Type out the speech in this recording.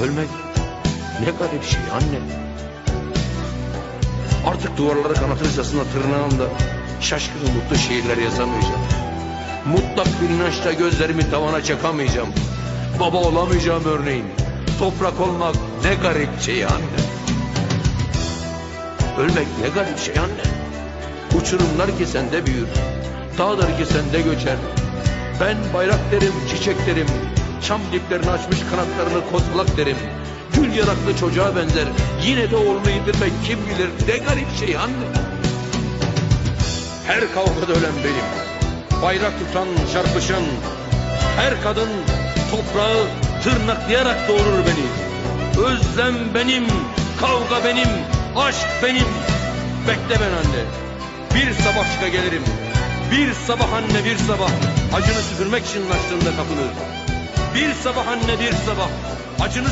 Ölmek ne garip şey anne. Artık duvarlara kanatırcasına tırnağımda şaşkın mutlu şiirler yazamayacağım. Mutlak bir inançla gözlerimi tavana çakamayacağım. Baba olamayacağım örneğin. Toprak olmak ne garip şey anne. Ölmek ne garip şey anne. Uçurumlar ki sende büyür, dağlar ki sende göçer. Ben bayrak derim, çiçek derim, çam diplerini açmış kanatlarını kozulak derim. Gül yaraklı çocuğa benzer, yine de oğlunu indirmek kim bilir ne garip şey anne. Her kavgada ölen benim, bayrak tutan, çarpışan. Her kadın toprağı tırnaklayarak doğurur beni. Özlem benim, kavga benim, aşk benim. Bekle ben anne, bir sabah çıka gelirim. Bir sabah anne, bir sabah acını süpürmek için açtığında kapını. Bir sabah anne, bir sabah acını